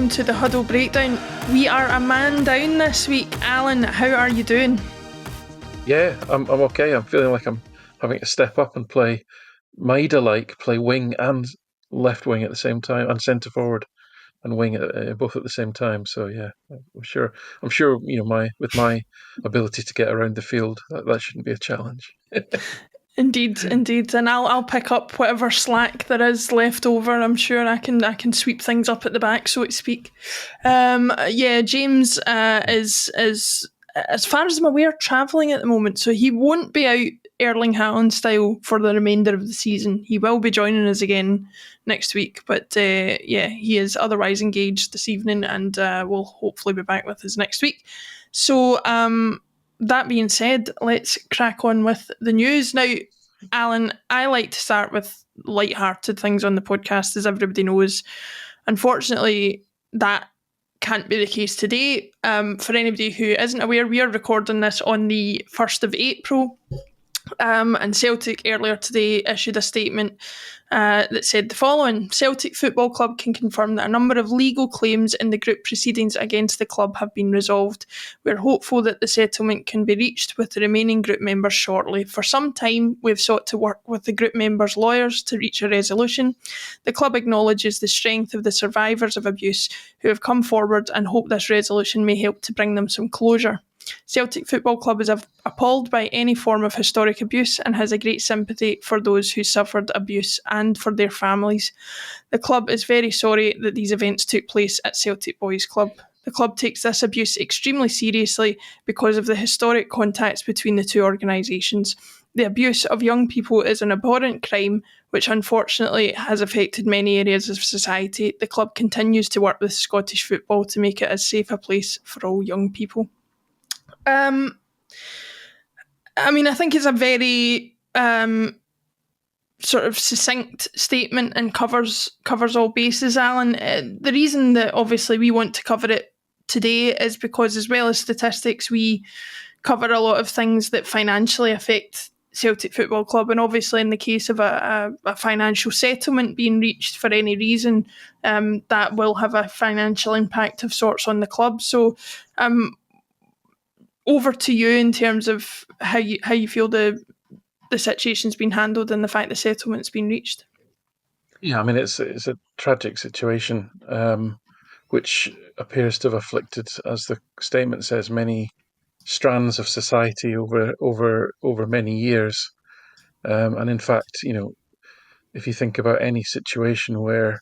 on to the Huddle Breakdown. We are a man down this week. Alan, how are you doing? Yeah, I'm okay. I'm feeling like I'm having to step up and play Maida-like, play wing and left wing at the same time, and centre forward and wing both at the same time. So yeah, I'm sure my ability to get around the field, that shouldn't be a challenge. Indeed, and I'll pick up whatever slack there is left over. I'm sure I can sweep things up at the back, so to speak. James is as far as I'm aware travelling at the moment, so he won't be out Erling Haaland style for the remainder of the season. He will be joining us again next week, but he is otherwise engaged this evening, and will hopefully be back with us next week. So that being said, let's crack on with the news. Now, Alan, I like to start with light-hearted things on the podcast, as everybody knows. Unfortunately, that can't be the case today. For anybody who isn't aware, we are recording this on the 1st of April. And Celtic earlier today issued a statement that said the following: Celtic Football Club can confirm that a number of legal claims in the group proceedings against the club have been resolved. We're hopeful that the settlement can be reached with the remaining group members shortly. For some time, we've sought to work with the group members' lawyers to reach a resolution. The club acknowledges the strength of the survivors of abuse who have come forward and hope this resolution may help to bring them some closure. Celtic Football Club is appalled by any form of historic abuse and has a great sympathy for those who suffered abuse and for their families. The club is very sorry that these events took place at Celtic Boys Club. The club takes this abuse extremely seriously because of the historic contacts between the two organisations. The abuse of young people is an abhorrent crime which unfortunately has affected many areas of society. The club continues to work with Scottish football to make it as safe a place for all young people. I think it's a very sort of succinct statement and covers all bases, Alan. The reason that obviously we want to cover it today is because, as well as statistics, we cover a lot of things that financially affect Celtic Football Club, and obviously in the case of a financial settlement being reached for any reason, that will have a financial impact of sorts on the club. So over to you in terms of how you feel the situation's been handled and the fact the settlement's been reached. Yeah, I mean it's a tragic situation, which appears to have afflicted, as the statement says, many strands of society over many years. And in fact, if you think about any situation where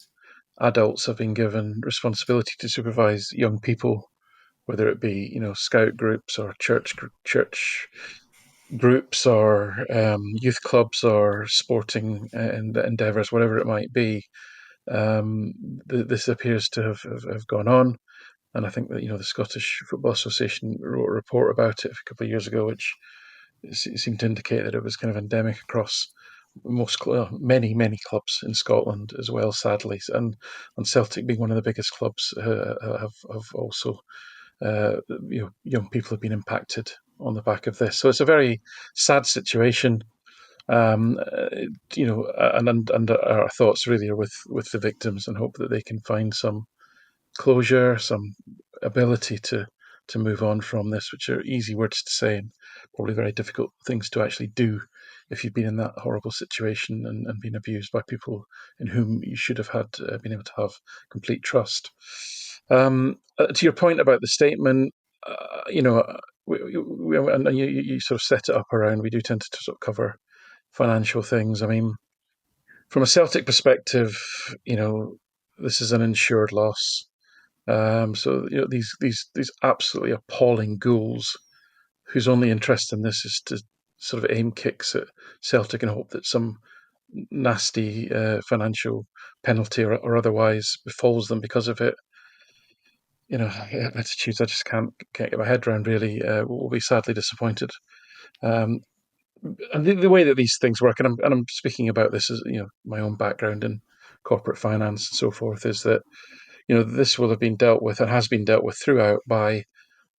adults have been given responsibility to supervise young people, whether it be scout groups or church groups or youth clubs or sporting endeavours, whatever it might be, this appears to have gone on. And I think that the Scottish Football Association wrote a report about it a couple of years ago, which seemed to indicate that it was kind of endemic across many clubs in Scotland as well, sadly, and Celtic being one of the biggest clubs have also young people have been impacted on the back of this. So it's a very sad situation. And our thoughts really are with the victims and hope that they can find some closure, some ability to move on from this, which are easy words to say and probably very difficult things to actually do if you've been in that horrible situation and been abused by people in whom you should have had been able to have complete trust. To your point about the statement, and you sort of set it up around, we do tend to sort of cover financial things. I mean, from a Celtic perspective, this is an insured loss. So these absolutely appalling ghouls, whose only interest in this is to sort of aim kicks at Celtic and hope that some nasty financial penalty or otherwise befalls them because of it. Attitudes I just can't get my head around. Really, will be sadly disappointed. And the way that these things work, and I'm speaking about this as my own background in corporate finance and so forth, is that this will have been dealt with and has been dealt with throughout by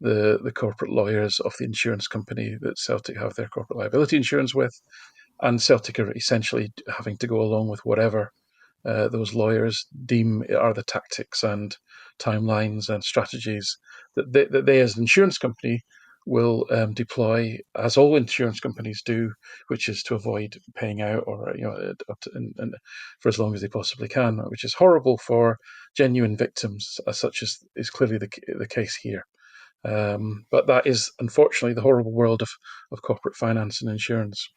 the corporate lawyers of the insurance company that Celtic have their corporate liability insurance with, and Celtic are essentially having to go along with whatever those lawyers deem are the tactics and timelines and strategies that they as an insurance company will deploy, as all insurance companies do, which is to avoid paying out or and for as long as they possibly can, which is horrible for genuine victims, such as is clearly the case here. But that is unfortunately the horrible world of corporate finance and insurance.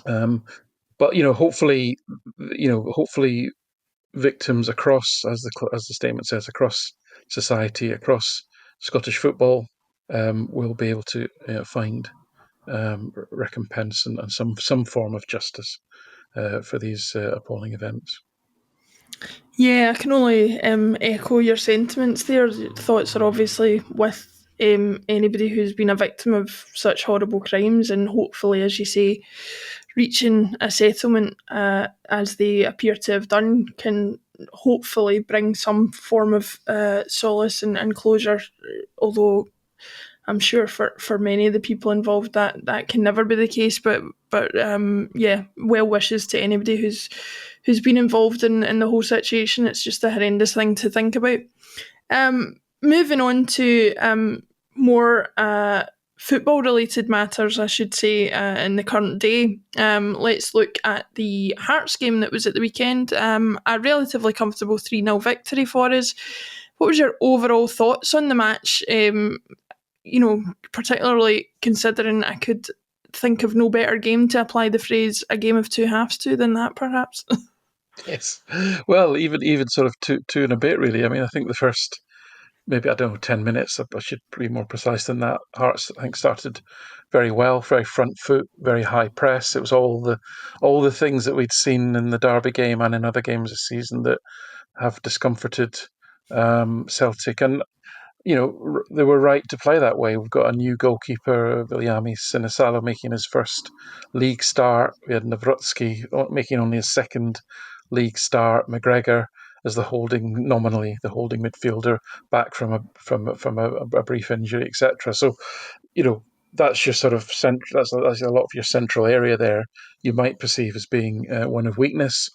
But hopefully victims across, as the statement says, across society, across Scottish football, will be able to find recompense and some form of justice for these appalling events. Yeah, I can only echo your sentiments there. Thoughts are obviously with anybody who's been a victim of such horrible crimes, and hopefully, as you say, reaching a settlement as they appear to have done can hopefully bring some form of solace and closure. Although I'm sure for many of the people involved that can never be the case. But yeah, well wishes to anybody who's been involved in the whole situation. It's just a horrendous thing to think about. Moving on to more football related matters, I should say, in the current day. Let's look at the Hearts game that was at the weekend. A relatively comfortable 3-0 victory for us. What was your overall thoughts on the match? Particularly considering I could think of no better game to apply the phrase "a game of two halves" to than that, perhaps. Yes, well, even sort of two and a bit, really. I mean, I think the first, maybe, I don't know, 10 minutes. I should be more precise than that. Hearts, I think, started very well, very front foot, very high press. It was all the things that we'd seen in the Derby game and in other games this season that have discomforted Celtic. And they were right to play that way. We've got a new goalkeeper, Viliami Sinisalo, making his first league start. We had Nawrocki making only his second league start. McGregor as nominally the holding midfielder, back from a brief injury, etc. So, that's your sort of that's a lot of your central area there. You might perceive as being one of weakness.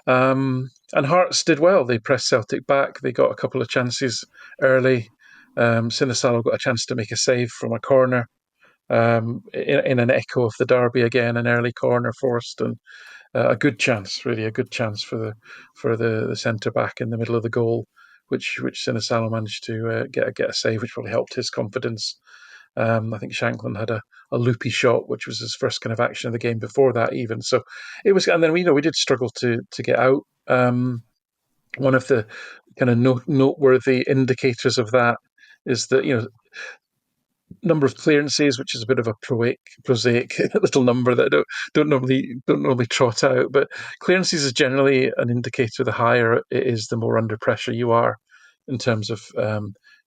And Hearts did well. They pressed Celtic back. They got a couple of chances early. Sinisalo got a chance to make a save from a corner, in an echo of the Derby again, an early corner forced, and a good chance, really a good chance for the centre back in the middle of the goal, which Sinisalo managed to get a save, which probably helped his confidence. I think Shanklin had a loopy shot, which was his first kind of action of the game before that, even. So it was, and then we did struggle to get out. One of the kind of noteworthy indicators of that is that number of clearances, which is a bit of a prosaic little number that I don't normally trot out, but clearances is generally an indicator. The higher it is, the more under pressure you are, in terms of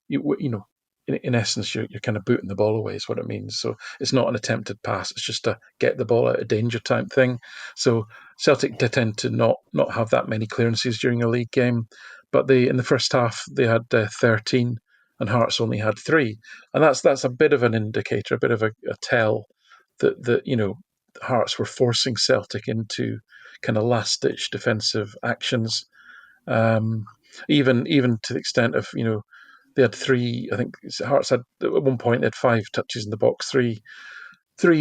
in essence, you're kind of booting the ball away, is what it means. So it's not an attempted pass; it's just a get the ball out of danger type thing. So Celtic tend to not have that many clearances during a league game, but in the first half they had 13, and Hearts only had 3, and that's a bit of an indicator, a bit of a tell that Hearts were forcing Celtic into kind of last ditch defensive actions, even to the extent of they had 3. I think Hearts had at one point they had 5 touches in the box, three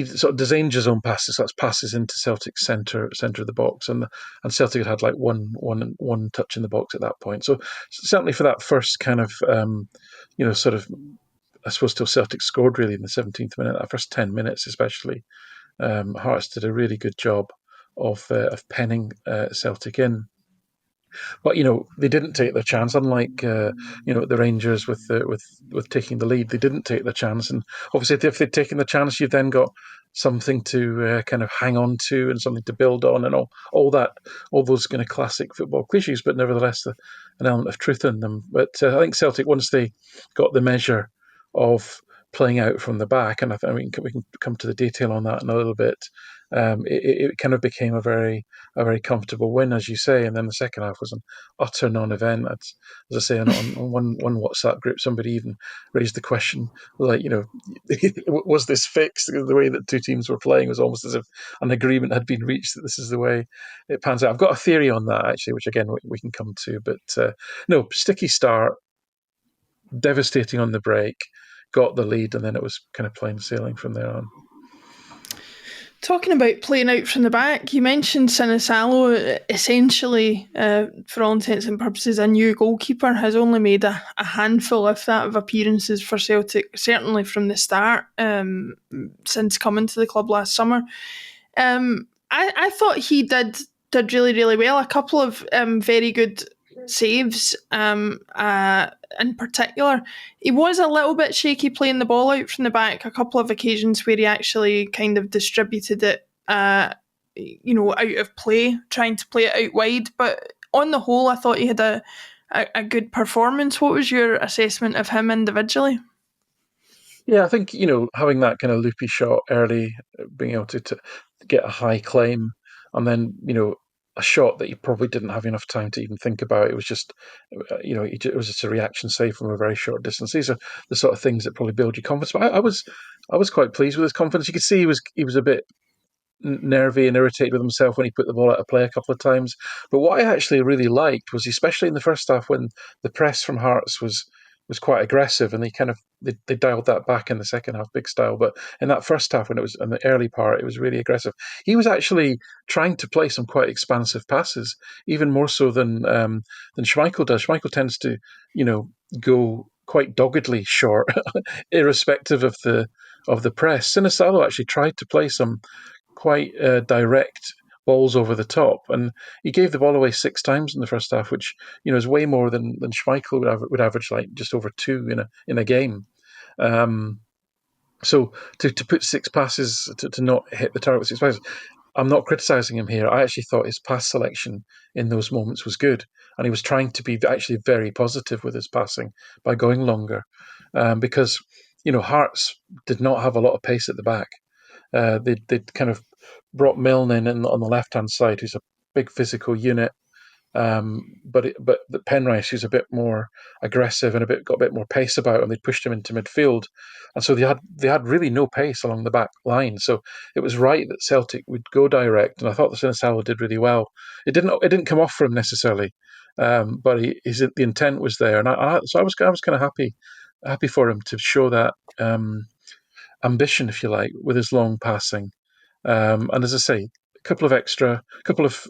sort of danger zone passes. So that's passes into Celtic's centre of the box, and Celtic had like one touch in the box at that point. So certainly for that first kind of sort of, I suppose, till Celtic scored really in the 17th minute, that first 10 minutes especially, Hearts did a really good job of penning Celtic in. But they didn't take their chance. Unlike the Rangers with taking the lead, they didn't take the chance. And obviously, if they'd taken the chance, you've then got something to kind of hang on to and something to build on, and all those kind of classic football cliches. But nevertheless, an element of truth in them. But I think Celtic, once they got the measure of playing out from the back, and I mean we can come to the detail on that in a little bit. It kind of became a very comfortable win, as you say, and then the second half was an utter non-event. As I say, on one WhatsApp group, somebody even raised the question, like, was this fixed? The way that two teams were playing was almost as if an agreement had been reached that this is the way it pans out. I've got a theory on that, actually, which again we can come to, but no, sticky start. devastating on the break, got the lead, and then it was kind of plain sailing from there on. Talking about playing out from the back, you mentioned Sinisalo, essentially, for all intents and purposes, a new goalkeeper, has only made a handful, if that, of appearances for Celtic, certainly from the start, since coming to the club last summer. I thought he did really, really well. A couple of very good saves, in particular. He was a little bit shaky playing the ball out from the back. A couple of occasions where he actually kind of distributed it, out of play, trying to play it out wide. But on the whole, I thought he had a good performance. What was your assessment of him individually? Yeah, I think, having that kind of loopy shot early, being able to get a high claim, and then, a shot that you probably didn't have enough time to even think about. It was just, it was just a reaction save from a very short distance. These are the sort of things that probably build your confidence. But I was quite pleased with his confidence. You could see he was a bit nervy and irritated with himself when he put the ball out of play a couple of times. But what I actually really liked was, especially in the first half, when the press from Hearts was quite aggressive, and they dialed that back in the second half, big style. But in that first half, when it was in the early part, it was really aggressive. He was actually trying to play some quite expansive passes, even more so than Schmeichel does. Schmeichel tends to, go quite doggedly short, irrespective of the press. Sinisalo actually tried to play some quite direct balls over the top, and he gave the ball away 6 times in the first half, which is way more than Schmeichel would average, like just over 2 in a game. Um, so to put 6 passes to not hit the target with 6 passes, I'm not criticizing him here. I actually thought his pass selection in those moments was good, and he was trying to be actually very positive with his passing by going longer, because Hearts did not have a lot of pace at the back. They'd kind of brought Milne in on the left hand side, who's a big physical unit. But the Penrice, who's a bit more aggressive and got a bit more pace about him, they pushed him into midfield, and so they had really no pace along the back line. So it was right that Celtic would go direct, and I thought the Sinisalo did really well. It didn't come off for him necessarily, but the intent was there, and I was kind of happy for him to show that ambition, if you like, with his long passing. And as I say, a couple of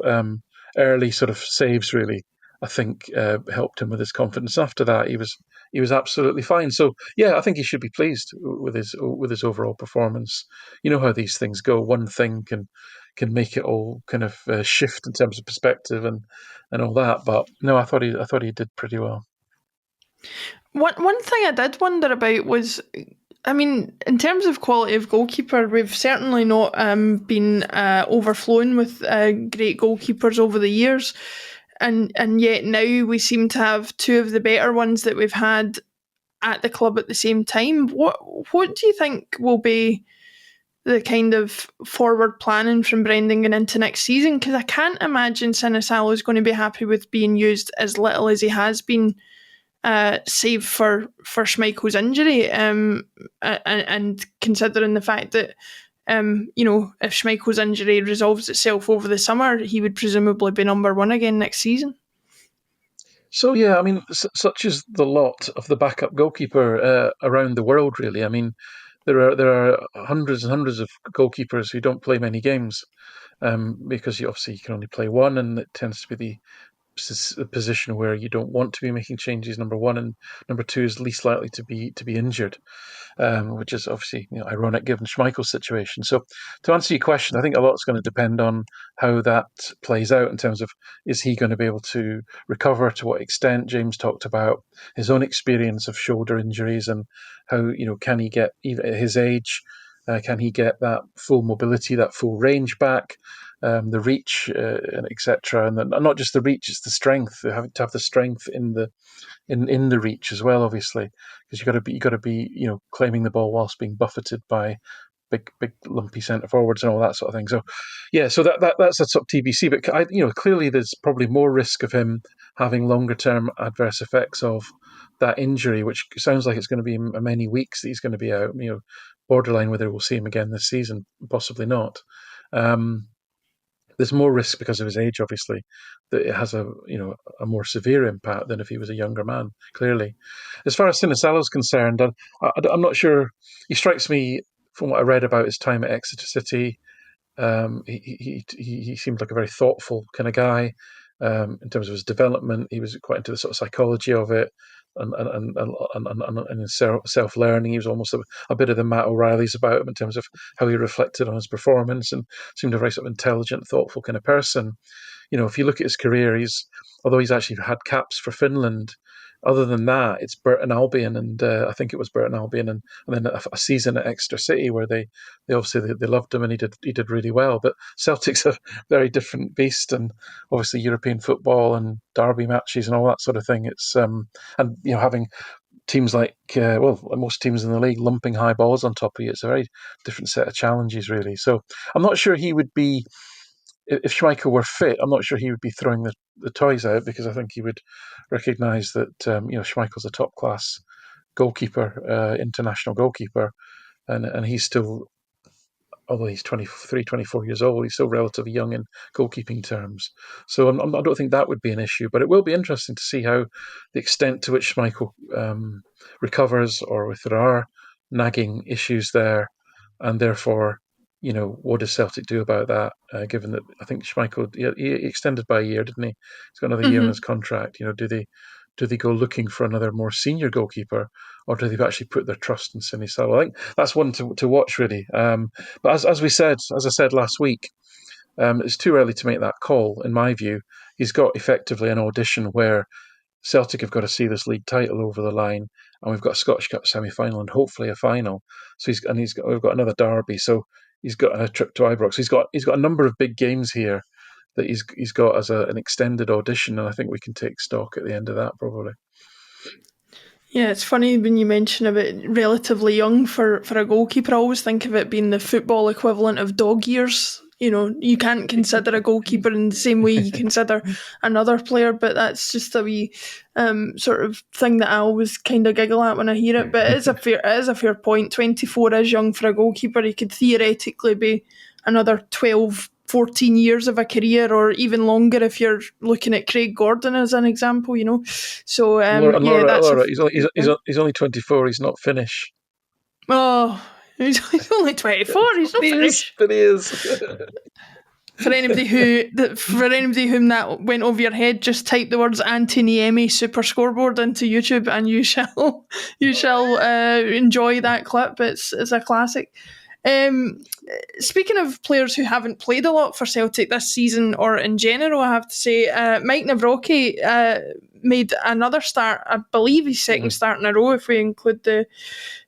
early sort of saves really, I think, helped him with his confidence. After that, he was absolutely fine. So yeah, I think he should be pleased with his overall performance. You know how these things go. One thing can make it all kind of shift in terms of perspective and all that. But no, I thought he did pretty well. One thing I did wonder about was, I mean, in terms of quality of goalkeeper, we've certainly not been overflowing with great goalkeepers over the years, and yet now we seem to have two of the better ones that we've had at the club at the same time. What do you think will be the kind of forward planning from Brendan going into next season? Because I can't imagine Sinisalo is going to be happy with being used as little as he has been, save for Schmeichel's injury, and considering the fact that, if Schmeichel's injury resolves itself over the summer, he would presumably be number one again next season. So yeah, I mean, such is the lot of the backup goalkeeper around the world. Really, I mean, there are hundreds and hundreds of goalkeepers who don't play many games, because you can only play one, and it tends to be the position where you don't want to be making changes. Number one, and number two is least likely to be injured, which is obviously ironic given Schmeichel's situation. So, to answer your question, I think a lot's going to depend on how that plays out in terms of, is he going to be able to recover, to what extent. James talked about his own experience of shoulder injuries, and how can he get, even at his age, can he get that full mobility, that full range back, the reach, etc. And not just the reach, it's the strength. Having to have the strength in the reach as well, obviously, because you got to be claiming the ball whilst being buffeted by big lumpy centre forwards and all that sort of thing. So yeah, so that's a sort of TBC. But clearly there's probably more risk of him having longer term adverse effects of that injury, which sounds like it's going to be many weeks that he's going to be out. Borderline whether we'll see him again this season, possibly not. there's more risk because of his age, obviously, that it has a more severe impact than if he was a younger man. Clearly, as far as Sinicello's concerned, I'm not sure. He strikes me from what I read about his time at Exeter City. He seemed like a very thoughtful kind of guy in terms of his development. He was quite into the sort of psychology of it and self learning. He was almost a bit of the Matt O'Reilly's about him in terms of how he reflected on his performance, and seemed a very sort of intelligent, thoughtful kind of person. If you look at his career, although he's actually had caps for Finland, other than that, it's Burton Albion, and I think it was Burton Albion, and then a season at Exeter City where they obviously they loved him and he did really well. But Celtic's a very different beast, and obviously European football and derby matches and all that sort of thing. It's and having teams like most teams in the league lumping high balls on top of you, it's a very different set of challenges, really. So I'm not sure he would be, if Schmeichel were fit, I'm not sure he would be throwing the toys out, because I think he would recognise that Schmeichel's a top class goalkeeper, international goalkeeper, and he's still, although he's 23, 24 years old, he's still relatively young in goalkeeping terms. So I don't think that would be an issue, but it will be interesting to see how the extent to which Schmeichel recovers, or if there are nagging issues there, and therefore, what does Celtic do about that? Given that I think Schmeichel, he extended by a year, didn't he? He's got another year on his contract. Do they go looking for another more senior goalkeeper, or do they actually put their trust in Sinicello? I think that's one to watch, really. But as I said last week, it's too early to make that call, in my view. He's got effectively an audition where Celtic have got to see this league title over the line, and we've got a Scottish Cup semi-final and hopefully a final. So we've got another derby. So he's got a trip to Ibrox. He's got a number of big games here that he's got as an extended audition, and I think we can take stock at the end of that, probably. Yeah, it's funny when you mention about relatively young for a goalkeeper. I always think of it being the football equivalent of dog years. You can't consider a goalkeeper in the same way you consider another player, but that's just a wee sort of thing that I always kind of giggle at when I hear it. But it is a fair point. 24 is young for a goalkeeper. He could theoretically be another 12, 14 years of a career, or even longer if you're looking at Craig Gordon as an example, So, yeah, that's Laura, he's only 24. He's not Finnish. Oh, he's only 24. He's not Finnish. But he is. For anybody whom that went over your head, just type the words Antoniemi Super Scoreboard into YouTube, and you shall enjoy that clip. It's a classic. Speaking of players who haven't played a lot for Celtic this season, or in general, I have to say, Mike Nawrocki made another start. I believe his second start in a row, if we include the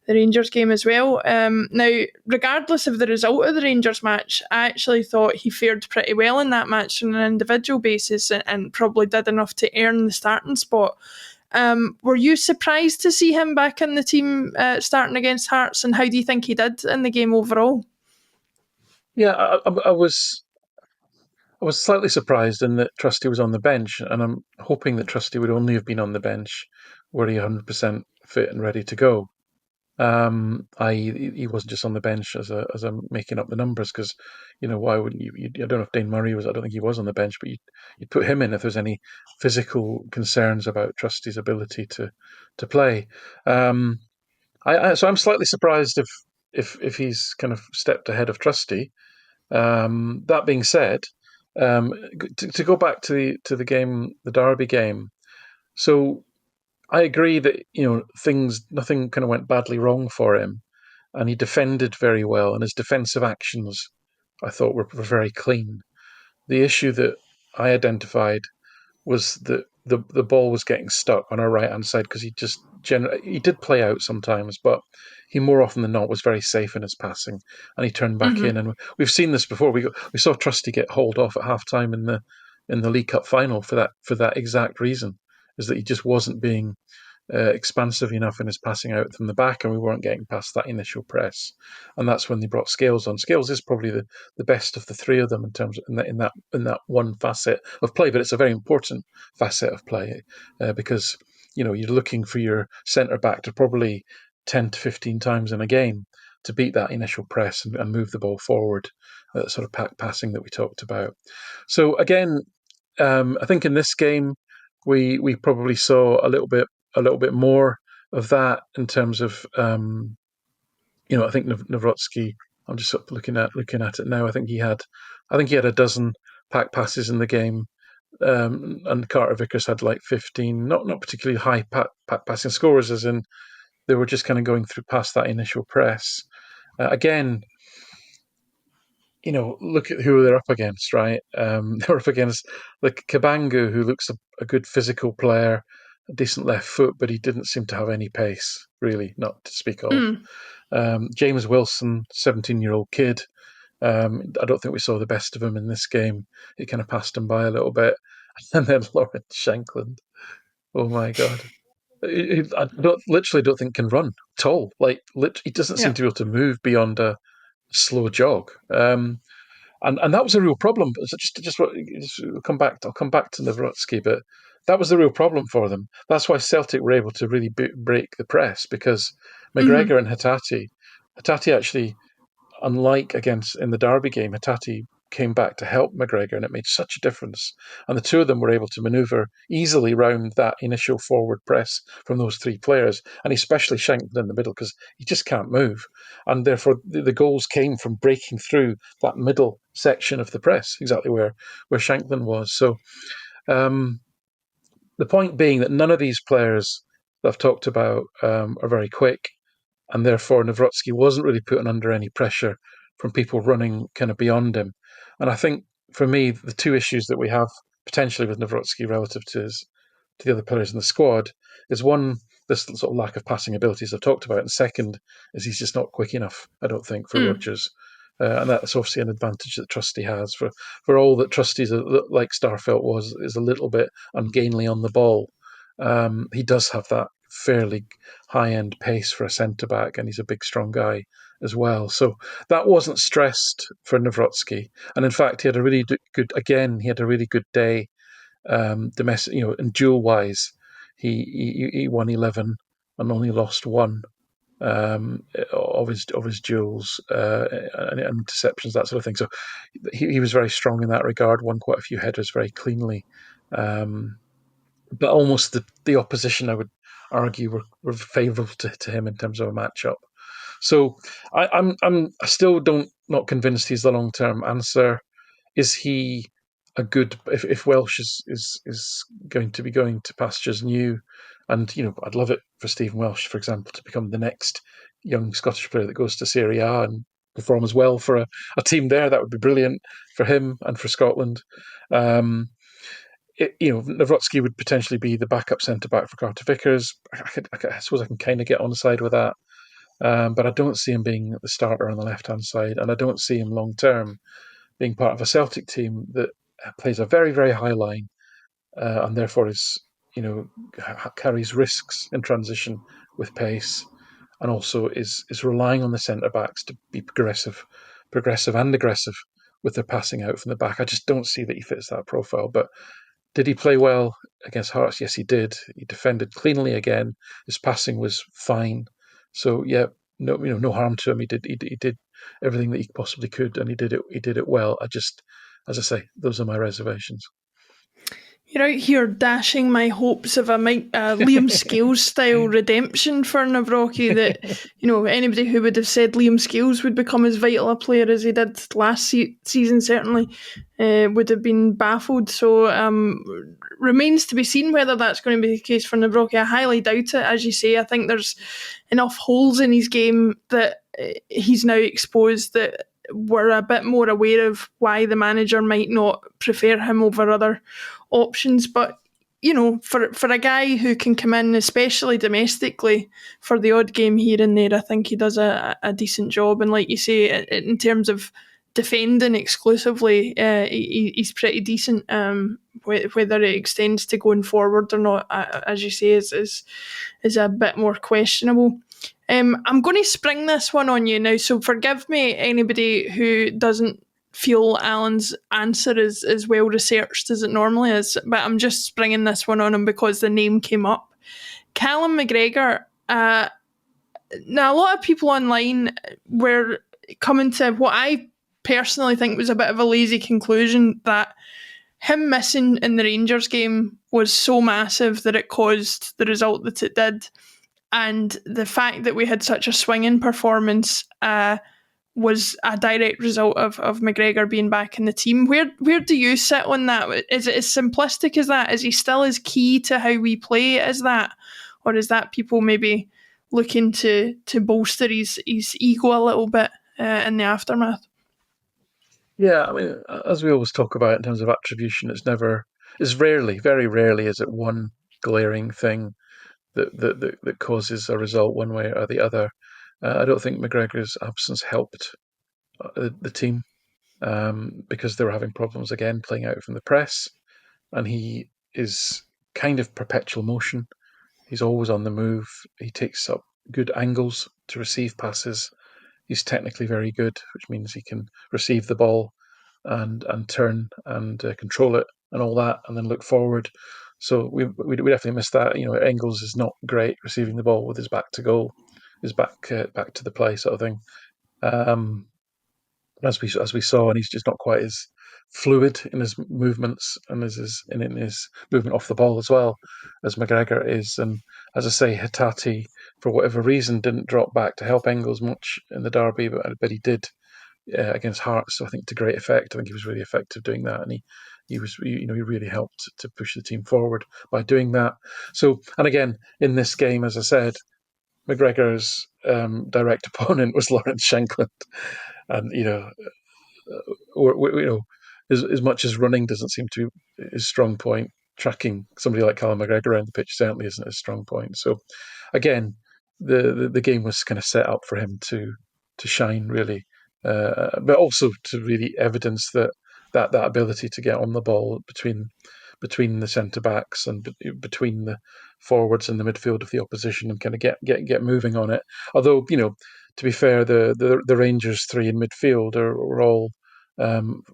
Rangers game as well. Now, regardless of the result of the Rangers match, I actually thought he fared pretty well in that match on an individual basis, and probably did enough to earn the starting spot. Were you surprised to see him back in the team starting against Hearts, and how do you think he did in the game overall? Yeah, I was slightly surprised in that Trusty was on the bench, and I'm hoping that Trusty would only have been on the bench were he 100% fit and ready to go. He wasn't just on the bench as I'm making up the numbers, because why wouldn't you? I don't know if Dane Murray was. I don't think he was on the bench, but you'd put him in if there's any physical concerns about Trusty's ability to play. So I'm slightly surprised if he's kind of stepped ahead of Trusty. That being said, to go back to the game, the Derby game. So I agree that nothing kind of went badly wrong for him, and he defended very well, and his defensive actions I thought were very clean. The issue that I identified was that the ball was getting stuck on our right hand side, because he did play out sometimes, but he more often than not was very safe in his passing, and he turned back in. And we've seen this before. We saw Trusty get hauled off at half time in the League Cup final for that exact reason, is that he just wasn't being expansive enough in his passing out from the back, and we weren't getting past that initial press. And that's when they brought Scales on. Scales is probably the best of the three of them in terms of in that one facet of play, but it's a very important facet of play, because you're looking for your centre back to probably 10 to 15 times in a game. to beat that initial press and move the ball forward, that sort of pack passing that we talked about. So again, I think in this game we probably saw a little bit more of that in terms of I think Nawrocki. I'm just sort of looking at it now. I think he had a dozen pack passes in the game, and Carter Vickers had like 15. Not particularly high pack passing scores, as in they were just kind of going through past that initial press. Again, look at who they're up against, right? They're up against like Kabangu, who looks a good physical player, a decent left foot, but he didn't seem to have any pace, really, not to speak of. James Wilson, 17-year-old kid. I don't think we saw the best of him in this game. He kind of passed him by a little bit. And then Lawrence Shankland. Oh my God. I literally don't think can run at all. Like, he doesn't seem Yeah. to be able to move beyond a slow jog. And that was a real problem. I'll come back to Nawrocki, but that was the real problem for them. That's why Celtic were able to really break the press, because McGregor and Hatate actually, unlike against in the Derby game, Hatate came back to help McGregor, and it made such a difference. And the two of them were able to manoeuvre easily round that initial forward press from those three players, and especially Shankland in the middle, because he just can't move. And therefore, the goals came from breaking through that middle section of the press, exactly where Shankland was. So the point being that none of these players that I've talked about are very quick, and therefore Nawrocki wasn't really putting under any pressure from people running kind of beyond him. And I think for me, the two issues that we have potentially with Nawrocki relative to the other players in the squad is, one, this sort of lack of passing abilities I've talked about, and second is he's just not quick enough, I don't think, for Rodgers. And that's obviously an advantage that Trusty has. For all that Trusty's like Starfelt is a little bit ungainly on the ball. He does have that fairly high-end pace for a centre-back, and he's a big, strong guy as well. So that wasn't stressed for Nawrocki. And in fact, he had a really good day domestic, and duel-wise. He won 11 and only lost one of his duels and interceptions, that sort of thing. So he was very strong in that regard, won quite a few headers very cleanly. But almost the opposition, I would argue, were favourable to him in terms of a matchup. So I still not convinced he's the long term answer. Is he a good, if Welsh is going to be going to pastures new, and I'd love it for Stephen Welsh, for example, to become the next young Scottish player that goes to Serie A and perform as well for a team there. That would be brilliant for him and for Scotland. Nawrocki would potentially be the backup centre back for Carter Vickers. I suppose I can kind of get on side with that, but I don't see him being the starter on the left hand side, and I don't see him long term being part of a Celtic team that plays a very, very high line, and therefore carries risks in transition with pace, and also is relying on the centre backs to be progressive and aggressive with their passing out from the back. I just don't see that he fits that profile. But did he play well against Hearts? Yes, he did. He defended cleanly again. His passing was fine. So yeah, no harm to him. He did everything that he possibly could, and he did it well. As I say, those are my reservations. You're out here dashing my hopes of a Liam Scales style redemption for Nawrocki. That anybody who would have said Liam Scales would become as vital a player as he did last season certainly would have been baffled. So remains to be seen whether that's going to be the case for Nawrocki. I highly doubt it. As you say, I think there's enough holes in his game that he's now exposed that we're a bit more aware of why the manager might not prefer him over other options. But for a guy who can come in, especially domestically, for the odd game here and there, I think he does a decent job. And like you say, in terms of defending exclusively, he's pretty decent. Whether it extends to going forward or not, as you say, is a bit more questionable. I'm going to spring this one on you now, so forgive me, anybody who doesn't feel Alan's answer is as well researched as it normally is, but I'm just springing this one on him because the name came up. Callum McGregor, now a lot of people online were coming to what I personally think was a bit of a lazy conclusion, that him missing in the Rangers game was so massive that it caused the result that it did. And the fact that we had such a swinging performance was a direct result of McGregor being back in the team. Where do you sit on that? Is it as simplistic as that? Is he still as key to how we play as that? Or is that people maybe looking to bolster his ego a little bit in the aftermath? Yeah, I mean, as we always talk about in terms of attribution, it's rarely, very rarely, is it one glaring thing that causes a result one way or the other. I don't think McGregor's absence helped the team because they were having problems again playing out from the press, and he is kind of perpetual motion. He's always on the move. He takes up good angles to receive passes. He's technically very good, which means he can receive the ball and turn and control it and all that, and then look forward. So we definitely missed that. You know, Engels is not great receiving the ball with his back to goal, his back to the play sort of thing. Um, as we saw, and he's just not quite as fluid in his movements and in his movement off the ball as well as McGregor is. And as I say, Hitati, for whatever reason, didn't drop back to help Engels much in the derby, but he did against Hearts, I think, to great effect. I think he was really effective doing that, and he was, he really helped to push the team forward by doing that. So, and again, in this game, as I said, McGregor's direct opponent was Lawrence Shankland, and or as much as running doesn't seem to be his strong point, tracking somebody like Callum McGregor around the pitch certainly isn't his strong point. So, again, the game was kind of set up for him to shine really, but also to really evidence that ability to get on the ball between the centre backs and between the forwards and the midfield of the opposition, and kind of get moving on it. Although, to be fair, the Rangers three in midfield were all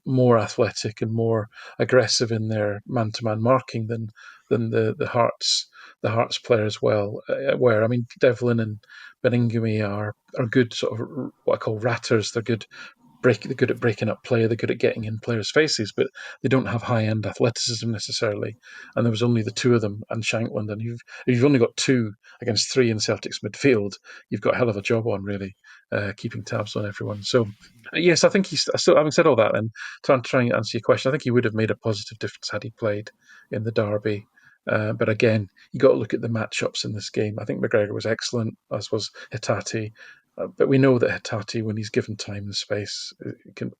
more athletic and more aggressive in their man-to-man marking than the Hearts players were. I mean, Devlin and Beningame are good sort of what I call ratters. They're good at breaking up play. They're good at getting in players' faces, but they don't have high-end athleticism necessarily. And there was only the two of them and Shankland. And if you've only got two against three in Celtic's midfield, you've got a hell of a job on, really, keeping tabs on everyone. So, yes, I think he's still, having said all that, and try and answer your question, I think he would have made a positive difference had he played in the derby. But again, you got to look at the matchups in this game. I think McGregor was excellent, as was Hitati. But we know that Hitati, when he's given time and space, can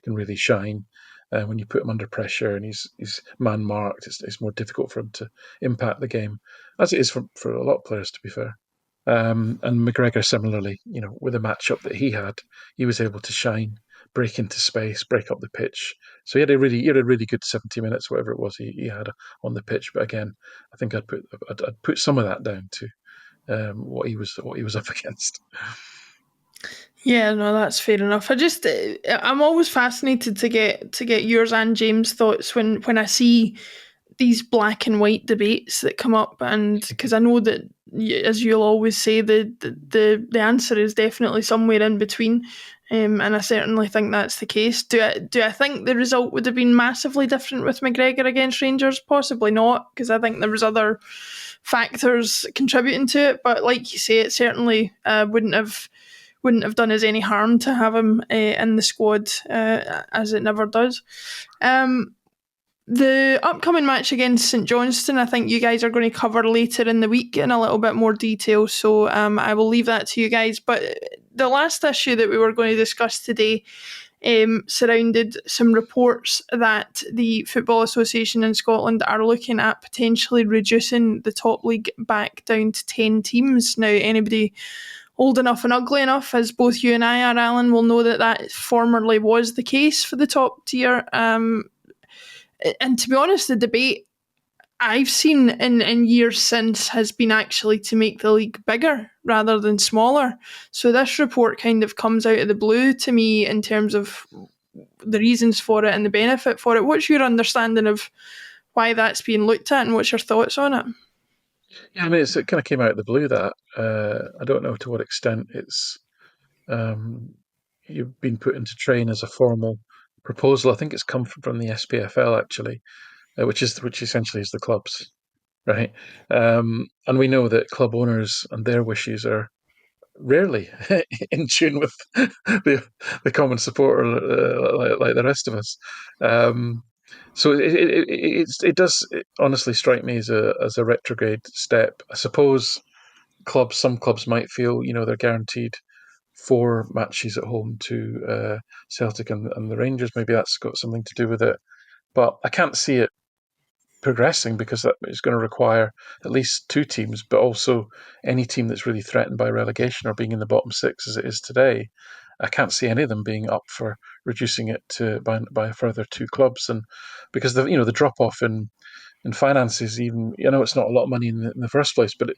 really shine. When you put him under pressure and he's man marked, it's more difficult for him to impact the game, as it is for a lot of players, to be fair. And McGregor, similarly, with the matchup that he had, he was able to shine, break into space, break up the pitch. So he had a really good 70 minutes, whatever it was he had on the pitch. But again, I think I'd put some of that down to what he was up against. Yeah, no, that's fair enough. I'm always fascinated to get yours and James' thoughts when I see these black and white debates that come up, and because I know that, as you'll always say, the answer is definitely somewhere in between, and I certainly think that's the case. Do I think the result would have been massively different with McGregor against Rangers? Possibly not, because I think there was other factors contributing to it. But like you say, it certainly wouldn't have done us any harm to have him in the squad, as it never does. The upcoming match against St Johnstone, I think you guys are going to cover later in the week in a little bit more detail, so I will leave that to you guys. But the last issue that we were going to discuss today surrounded some reports that the Football Association in Scotland are looking at potentially reducing the top league back down to 10 teams. Now, anybody old enough and ugly enough, as both you and I are, Alan, will know that formerly was the case for the top tier. And to be honest, the debate I've seen in years since has been actually to make the league bigger rather than smaller. So this report kind of comes out of the blue to me in terms of the reasons for it and the benefit for it. What's your understanding of why that's being looked at, and what's your thoughts on it? Yeah, I mean, it kind of came out of the blue that I don't know to what extent it's um, you've been put into train as a formal proposal. I think it's come from the SPFL actually, which essentially is the clubs, right? And we know that club owners and their wishes are rarely in tune with the common supporter, like the rest of us. Um, so it does honestly strike me as a retrograde step. I suppose some clubs might feel they're guaranteed four matches at home to Celtic and the Rangers. Maybe that's got something to do with it, but I can't see it progressing because that is going to require at least two teams, but also any team that's really threatened by relegation or being in the bottom six as it is today. I can't see any of them being up for reducing it to by a further two clubs, and because the drop off in finances, even it's not a lot of money in the first place, but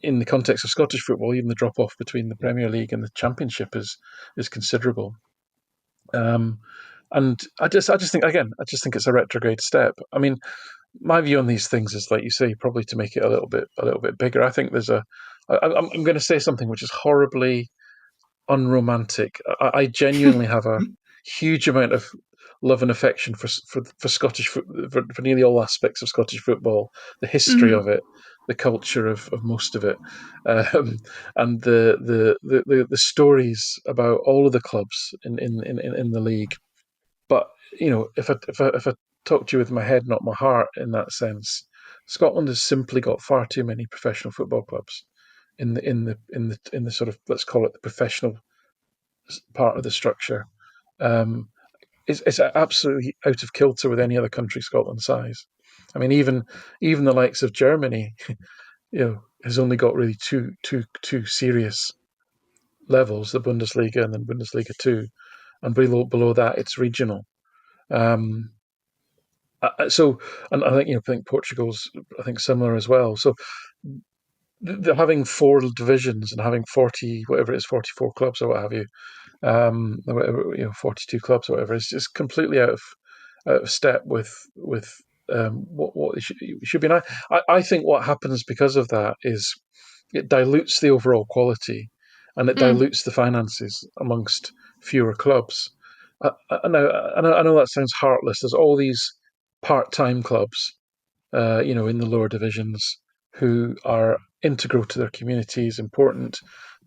in the context of Scottish football, even the drop off between the Premier League and the Championship is considerable. Um, and I just think again, I just think it's a retrograde step. I mean, my view on these things is, like you say, probably to make it a little bit bigger. I think there's a. I'm going to say something which is horribly unromantic. I genuinely have a huge amount of love and affection for Scottish for nearly all aspects of Scottish football, the history Mm-hmm. of it, the culture of most of it, um, and the stories about all of the clubs in the league. But if I talk to you with my head, not my heart, in that sense, Scotland has simply got far too many professional football clubs in the sort of, let's call it, the professional part of the structure. Um, it's absolutely out of kilter with any other country Scotland's size. I mean, even the likes of Germany, has only got really two serious levels: the Bundesliga and then Bundesliga two, and below that it's regional. Um, so, and I think Portugal's similar as well. So they're having four divisions and having 40, whatever it is, 44 clubs or what have you, or whatever, 42 clubs or whatever. It's just completely out of step with what it should be. And I think what happens because of that is it dilutes the overall quality and it Mm. dilutes the finances amongst fewer clubs. I know that sounds heartless. There's all these part-time clubs, in the lower divisions, who are integral to their communities, important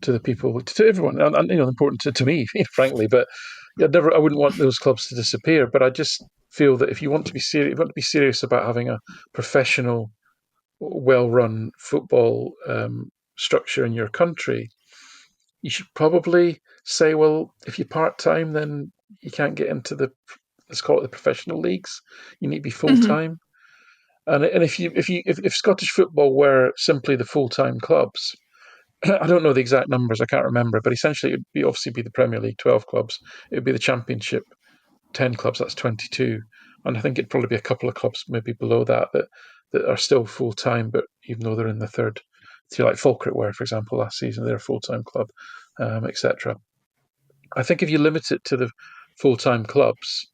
to the people, to everyone, and important to me, frankly. But I wouldn't want those clubs to disappear. But I just feel that if you want to be serious about having a professional, well-run football structure in your country, you should probably say, well, if you're part-time, then you can't get into let's call it the professional leagues. You need to be Mm-hmm. full-time. And if Scottish football were simply the full time clubs, I don't know the exact numbers, I can't remember, but essentially it would obviously be the Premier League 12 clubs, it would be the Championship 10 clubs, that's 22, and I think it'd probably be a couple of clubs maybe below that are still full time, but even though they're in the third tier, like Falkirk were, for example, last season, they're a full time club, etc. I think if you limit it to the full time clubs,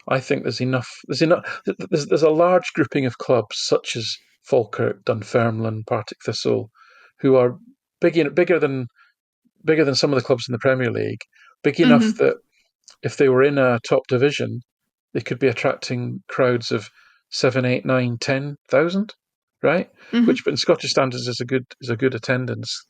I think there's enough. There's enough. There's a large grouping of clubs such as Falkirk, Dunfermline, Partick Thistle, who are bigger than some of the clubs in the Premier League. Big enough Mm-hmm. that if they were in a top division, they could be attracting crowds of 7, 8, 9, 10,000, right? Mm-hmm. Which, in Scottish standards, is a good attendance.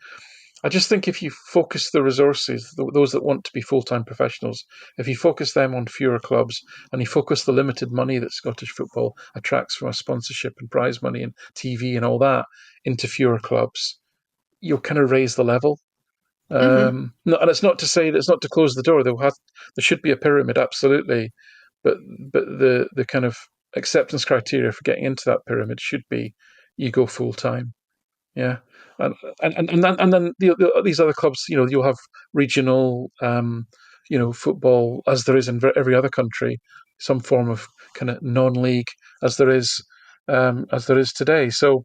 I just think if you focus the resources, those that want to be full time professionals, if you focus them on fewer clubs and you focus the limited money that Scottish football attracts from a sponsorship and prize money and TV and all that into fewer clubs, you'll kind of raise the level. Mm-hmm. No, and it's not to say that it's not to close the door. There should be a pyramid, absolutely, but the kind of acceptance criteria for getting into that pyramid should be you go full time. Yeah, and then these other clubs, you'll have regional, football as there is in every other country, some form of kind of non-league as there is today. So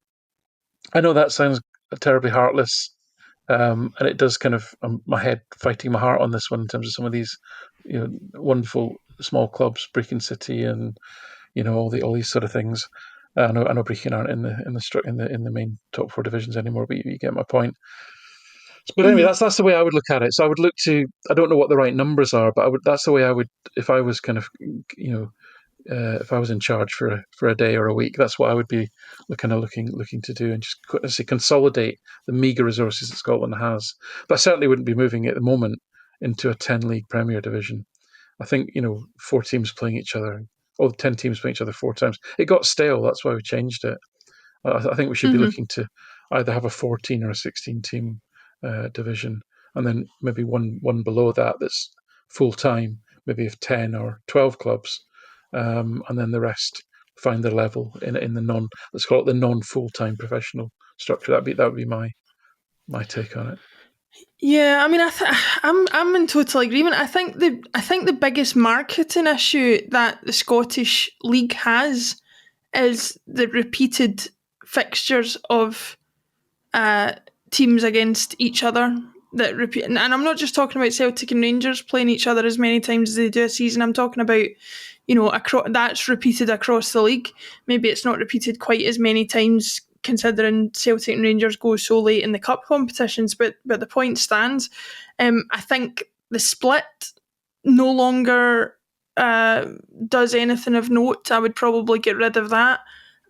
I know that sounds terribly heartless, and it does kind of my head fighting my heart on this one in terms of some of these, wonderful small clubs, Brecon City, and all these sort of things. I know Brechin aren't in the main top four divisions anymore, but you get my point. But anyway, Mm-hmm. that's the way I would look at it. So I would look to. I don't know what the right numbers are, but that's the way I would if I was kind of if I was in charge for a day or a week. That's what I would be looking to do, and just say consolidate the meagre resources that Scotland has. But I certainly wouldn't be moving at the moment into a 10 league Premier Division. I think 4 teams playing each other, or 10 teams playing each other 4 times. It got stale. That's why we changed it. I think we should be Mm-hmm. looking to either have a 14 or a 16 team division, and then maybe one below that that's full time, maybe of 10 or 12 clubs, and then the rest find their level in the non, let's call it the non full time professional structure. That would be my take on it. Yeah, I mean, I'm in total agreement. I think the biggest marketing issue that the Scottish League has is the repeated fixtures of uh, teams against each other that repeat. And I'm not just talking about Celtic and Rangers playing each other as many times as they do a season. I'm talking about that's repeated across the league. Maybe it's not repeated quite as many times considering Celtic and Rangers go so late in the cup competitions, but the point stands. I think the split no longer does anything of note. I would probably get rid of that.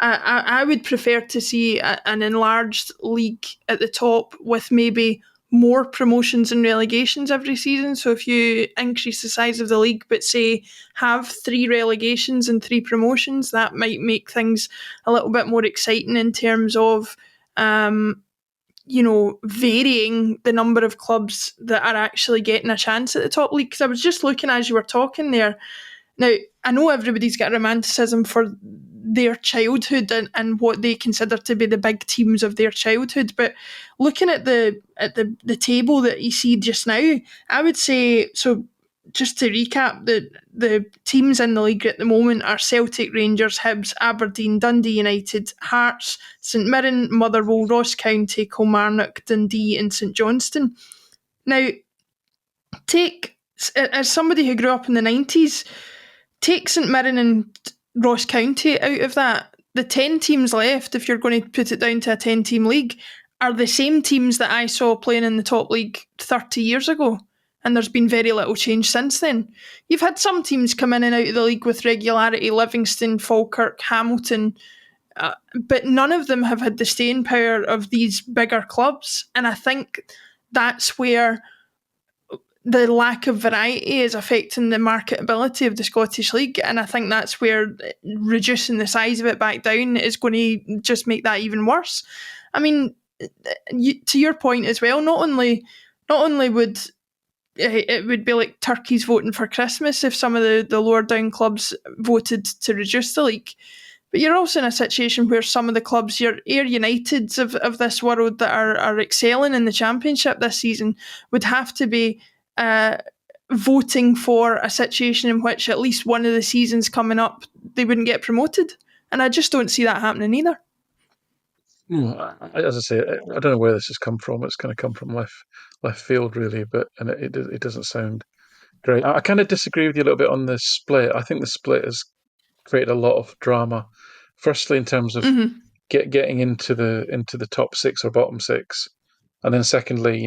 I would prefer to see an enlarged league at the top with maybe more promotions and relegations every season. So if you increase the size of the league, but say have 3 relegations and 3 promotions, that might make things a little bit more exciting in terms of varying the number of clubs that are actually getting a chance at the top league. Because I was just looking as you were talking there. Now, I know everybody's got romanticism for their childhood and what they consider to be the big teams of their childhood, but looking at the table that you see just now, I would say so. Just to recap, the teams in the league at the moment are Celtic, Rangers, Hibs, Aberdeen, Dundee United, Hearts, St Mirren, Motherwell, Ross County, Kilmarnock, Dundee, and St Johnstone. Now, take as somebody who grew up in the 90s, take St Mirren and Ross County out of that. The 10 teams left, if you're going to put it down to a 10-team league, are the same teams that I saw playing in the top league 30 years ago. And there's been very little change since then. You've had some teams come in and out of the league with regularity, Livingston, Falkirk, Hamilton, but none of them have had the staying power of these bigger clubs. And I think that's where the lack of variety is affecting the marketability of the Scottish League, and I think that's where reducing the size of it back down is going to just make that even worse. I mean, to your point as well, not only would it would be like turkeys voting for Christmas if some of the lower down clubs voted to reduce the league, but you're also in a situation where some of the clubs, your Ayr Uniteds of this world that are excelling in the Championship this season, would have to be uh, voting for a situation in which at least one of the seasons coming up they wouldn't get promoted, and I just don't see that happening either. As I say, I don't know where this has come from. It's kind of come from left field, really, but and it doesn't sound great. I kind of disagree with you a little bit on the split. I think the split has created a lot of drama. Firstly, in terms of Mm-hmm. getting into the top 6 or bottom 6, and then secondly,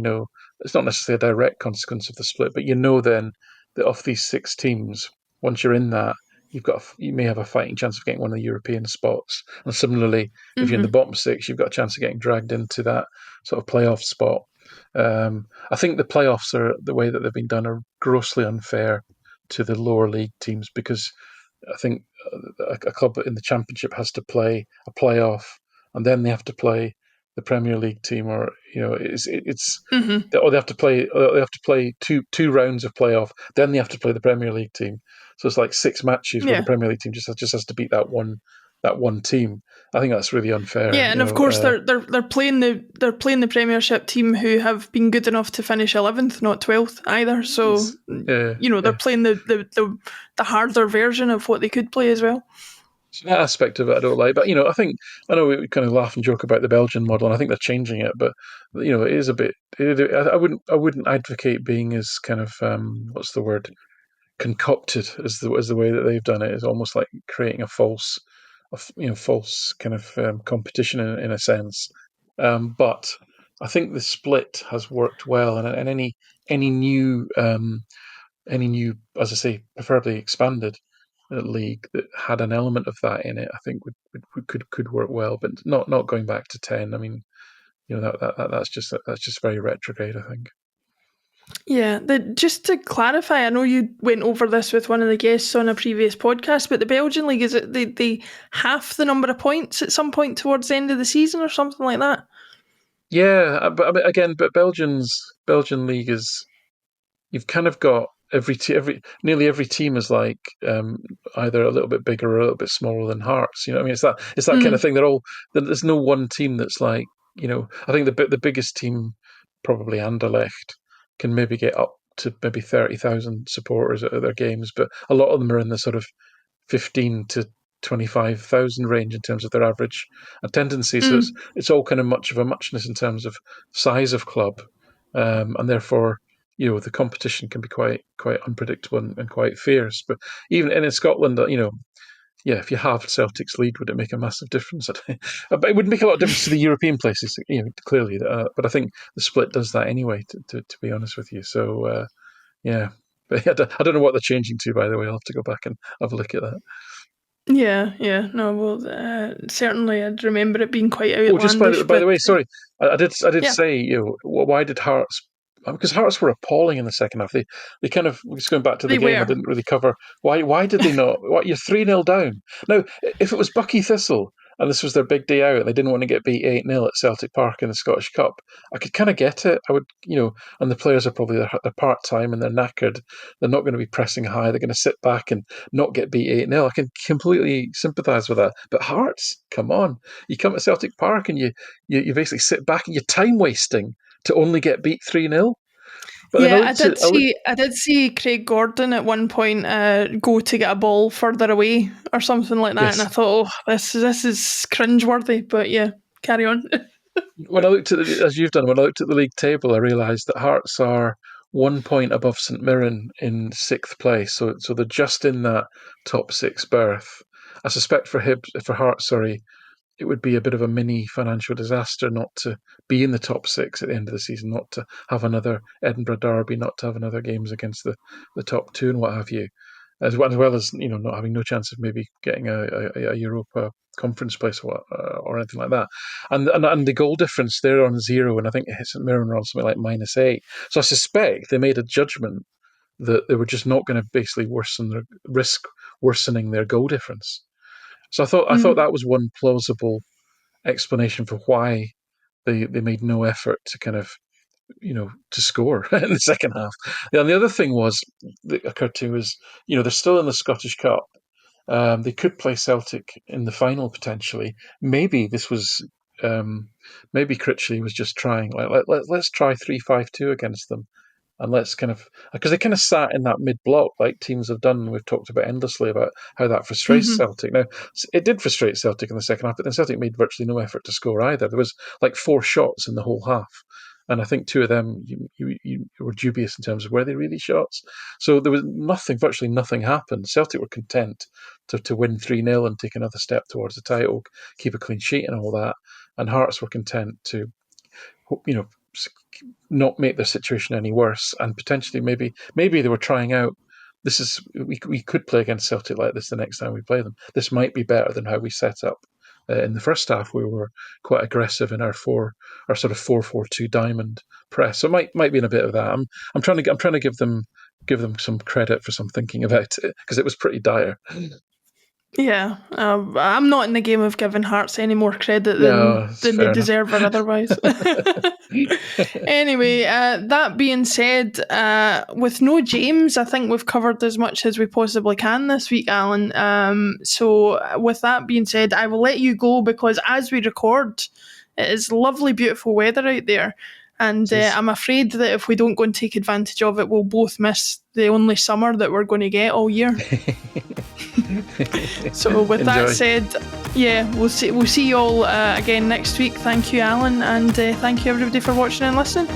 it's not necessarily a direct consequence of the split, but then that of these 6 teams, once you're in that, you may have a fighting chance of getting one of the European spots. And similarly, if you're in the Mm-hmm. bottom 6, you've got a chance of getting dragged into that sort of playoff spot. I think the playoffs are the way that they've been done are grossly unfair to the lower league teams because I think a club in the Championship has to play a playoff, and then they have to play the Premier League team, or it's Mm-hmm. or they have to play two rounds of playoff, then they have to play the Premier League team. So it's like 6 matches where the Yeah. Premier League team just has to beat that one team. I think that's really unfair. Yeah, and of course they're playing the Premiership team who have been good enough to finish 11th, not 12th either. So Yeah, they're yeah. playing the harder version of what they could play as well. So that aspect of it I don't like, but I know we kind of laugh and joke about the Belgian model, and I think they're changing it, but it is a bit. I wouldn't advocate being as kind of what's the word, concocted as the way that they've done it. Is almost like creating a false false kind of competition in a sense. But I think the split has worked well, and any new any new, as I say, preferably expanded league that had an element of that in it, I think could work well, but not going back to 10. I mean, that's just very retrograde, I think. Yeah, just to clarify, I know you went over this with one of the guests on a previous podcast, but the Belgian league, is it they half the number of points at some point towards the end of the season or something like that? Yeah, but I mean, again, but Belgian league is, you've kind of got nearly every team is like either a little bit bigger or a little bit smaller than Hearts. I mean, it's that kind of thing. There's no one team that's like, I think the biggest team, probably Anderlecht, can maybe get up to maybe 30,000 supporters at their games, but a lot of them are in the sort of 15 to 25,000 range in terms of their average attendance. So it's all kind of much of a muchness in terms of size of club, and therefore, the competition can be quite unpredictable and quite fierce. But even in Scotland, yeah, if you halved Celtic's lead, would it make a massive difference? It would make a lot of difference to the European places, clearly. But I think the split does that anyway, to be honest with you. So, yeah. But I don't know what they're changing to, by the way. I'll have to go back and have a look at that. Yeah. No, well, certainly I'd remember it being quite Oh, just outlandish. by the way, sorry, I did Yeah, say, why did Hearts? Because Hearts were appalling in the second half. They kind of, just going back to the they game, I were. didn't really cover why did they not? You're 3-0 down now. If it was Bucky Thistle and this was their big day out, and they didn't want to get beat 8-0 at Celtic Park in the Scottish Cup, I could kind of get it. I would, and the players are probably they're part time and they're knackered. They're not going to be pressing high. They're going to sit back and not get beat 8-0. I can completely sympathise with that. But Hearts, come on, you come to Celtic Park and you basically sit back and you're time wasting to only get beat 3-0. But then Yeah, I did see Craig Gordon at one point go to get a ball further away or something like that, and I yes. thought, oh, this is cringeworthy. But yeah, carry on. When I looked at as you've done, when I looked at the league table, I realised that Hearts are 1 point above St Mirren in sixth place, so they're just in that top six berth. I suspect for Hearts, sorry, it would be a bit of a mini financial disaster not to be in the top six at the end of the season, not to have another Edinburgh derby, not to have another games against the top two and what have you, as well as not having no chance of maybe getting a Europa conference place or anything like that. And the goal difference, they're on 0, and I think St Mirren are on something like -8. So I suspect they made a judgment that they were just not going to basically risk worsening their goal difference. So I thought that was one plausible explanation for why they made no effort to kind of to score in the second half. And the other thing that occurred to me was they're still in the Scottish Cup. They could play Celtic in the final potentially. Maybe this was maybe Critchley was just trying let's try 3-5-2 against them. And let's kind of, because they kind of sat in that mid block like teams have done. We've talked about endlessly about how that frustrates Celtic. Now, it did frustrate Celtic in the second half, but then Celtic made virtually no effort to score either. There was like 4 shots in the whole half. And I think 2 of them you were dubious in terms of were they really shots. So there was virtually nothing happened. Celtic were content to win 3-0 and take another step towards the title, keep a clean sheet and all that. And Hearts were content to, not make the situation any worse, and potentially maybe they were trying out. We could play against Celtic like this the next time we play them. This might be better than how we set up in the first half. We were quite aggressive in our sort of 4-4-2 diamond press. So it might be in a bit of that. I'm trying to give them some credit for some thinking about it, because it was pretty dire. Yeah, I'm not in the game of giving Hearts any more credit No, than it's they fair enough. deserve or otherwise. Anyway, that being said, with no James, I think we've covered as much as we possibly can this week, Alan. So with that being said, I will let you go, because as we record, it is lovely, beautiful weather out there. And I'm afraid that if we don't go and take advantage of it, we'll both miss the only summer that we're going to get all year. So with that said, yeah, we'll see you all again next week. Thank you, Alan, and thank you everybody for watching and listening.